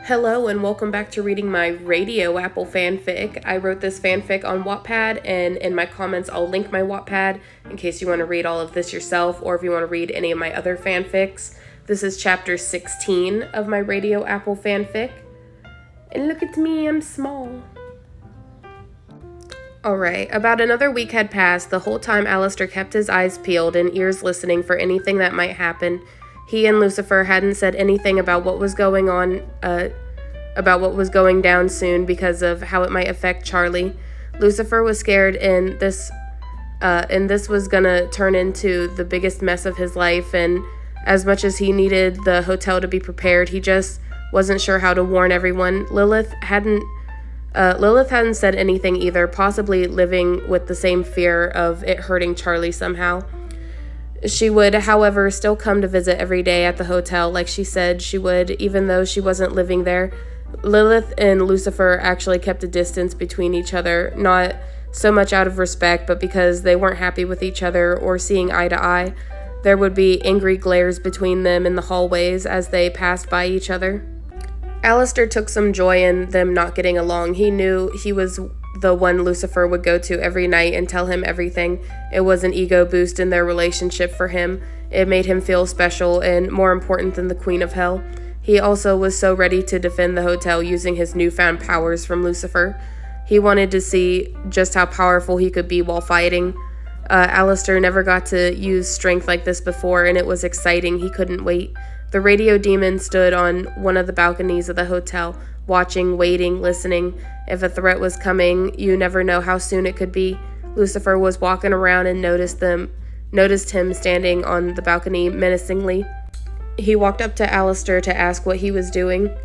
Hello and welcome back to reading my Radioapple fanfic. I wrote this fanfic on Wattpad, and in my comments I'll link my Wattpad in case you want to read all of this yourself or if you want to read any of my other fanfics. This is chapter 16 of my Radioapple fanfic. And look at me, I'm small. Alright, about another week had passed. The whole time Alistair kept his eyes peeled and ears listening for anything that might happen. He and Lucifer hadn't said anything about what was going on, about what was going down soon because of how it might affect Charlie. Lucifer was scared, and this was gonna turn into the biggest mess of his life. And as much as he needed the hotel to be prepared, he just wasn't sure how to warn everyone. Lilith hadn't said anything either, possibly living with the same fear of it hurting Charlie somehow. She would, however, still come to visit every day at the hotel like she said she would, even though she wasn't living there. Lilith and Lucifer actually kept a distance between each other, not so much out of respect, but because they weren't happy with each other or seeing eye to eye. There would be angry glares between them in the hallways as they passed by each other. Alistair took some joy in them not getting along. He knew he was the one Lucifer would go to every night and tell him everything. It was an ego boost in their relationship for him. It made him feel special and more important than the Queen of Hell. He also was so ready to defend the hotel using his newfound powers from Lucifer. He wanted to see just how powerful he could be while fighting. Alistair never got to use strength like this before, and it was exciting. He couldn't wait. The radio demon stood on one of the balconies of the hotel, watching, waiting, listening. If a threat was coming, you never know how soon it could be. Lucifer was walking around and noticed him standing on the balcony menacingly. He walked up to Alistair to ask what he was doing.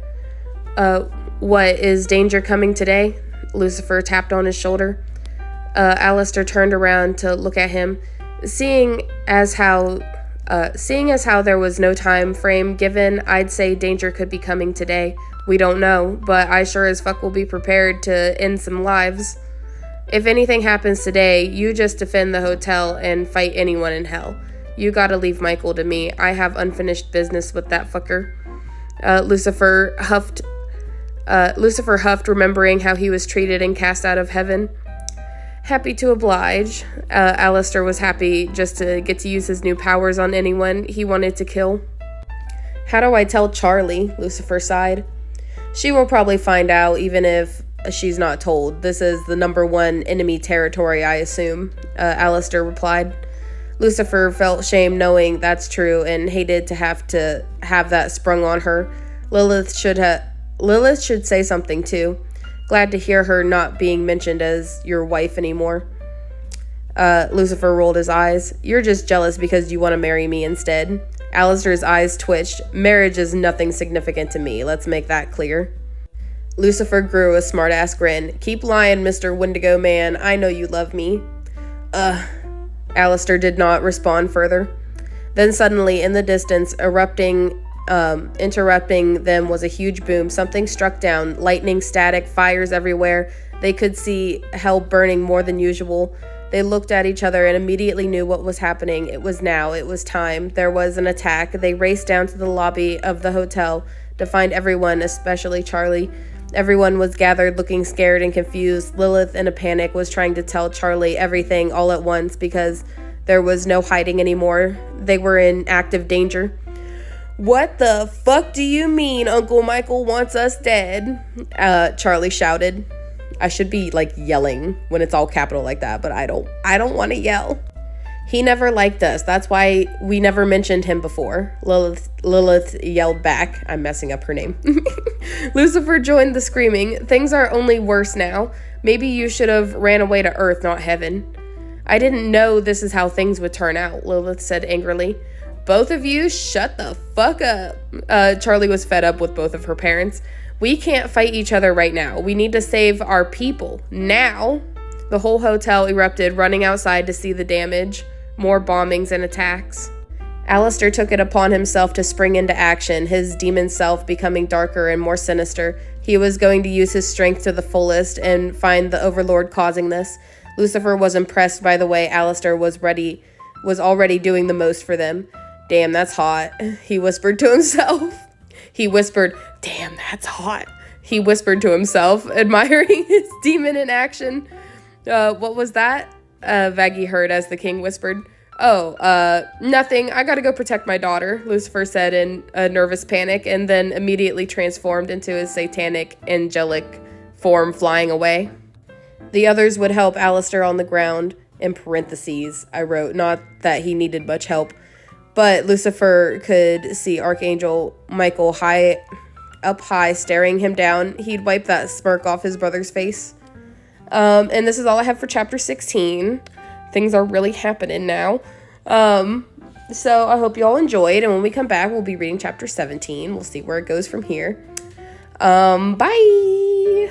What, is danger coming today? Lucifer tapped on his shoulder. Alistair turned around to look at him. Seeing as how there was no time frame given, I'd say danger could be coming today. We don't know, but I sure as fuck will be prepared to end some lives. If anything happens today, you just defend the hotel and fight anyone in hell. You gotta leave Michael to me. I have unfinished business with that fucker. Lucifer huffed, remembering how he was treated and cast out of heaven. Happy to oblige. Alistair was happy just to get to use his new powers on anyone he wanted to kill. How do I tell Charlie? Lucifer sighed. She will probably find out, even if she's not told. This is the #1 enemy territory, I assume, Alistair replied. Lucifer felt shame knowing that's true and hated to have that sprung on her. Lilith should say something too. Glad to hear her not being mentioned as your wife anymore. Lucifer rolled his eyes. You're just jealous because you want to marry me instead. Alistair's eyes twitched. Marriage is nothing significant to me. Let's make that clear. Lucifer grew a smart-ass grin. Keep lying, Mr. Wendigo Man. I know you love me. Alistair did not respond further. Then suddenly, in the distance, interrupting them was a huge boom. Something struck down. Lightning, static, fires everywhere. They could see hell burning more than usual. They looked at each other and immediately knew what was happening. It was now. It was time. There was an attack. They raced down to the lobby of the hotel to find everyone, especially Charlie. Everyone was gathered looking scared and confused. Lilith, in a panic, was trying to tell Charlie everything all at once because there was no hiding anymore. They were in active danger. What the fuck do you mean Uncle Michael wants us dead? Charlie shouted. I should be yelling when it's all capital like that, but I don't want to yell. He never liked us. That's why we never mentioned him before. Lilith yelled back. I'm messing up her name. Lucifer joined the screaming. Things are only worse now. Maybe you should have ran away to Earth, not heaven. I didn't know this is how things would turn out, Lilith said angrily. Both of you, shut the fuck up. Charlie was fed up with both of her parents. We can't fight each other right now. We need to save our people. Now. The whole hotel erupted, running outside to see the damage. More bombings and attacks. Alistair took it upon himself to spring into action, his demon self becoming darker and more sinister. He was going to use his strength to the fullest and find the Overlord causing this. Lucifer was impressed by the way Alistair was already doing the most for them. Damn, that's hot, he whispered to himself. He whispered, Damn, that's hot, he whispered to himself, admiring his demon in action. What was that? Vaggie heard as the king whispered. Oh, nothing. I gotta go protect my daughter, Lucifer said in a nervous panic, and then immediately transformed into his satanic, angelic form, flying away. The others would help Alistair on the ground. In parentheses, I wrote, not that he needed much help, but Lucifer could see Archangel Michael up high, staring him down. He'd wipe that smirk off his brother's face. And this is all I have for chapter 16. Things are really happening now. So I hope you all enjoyed, and when we come back, we'll be reading chapter 17. We'll see where it goes from here. Bye!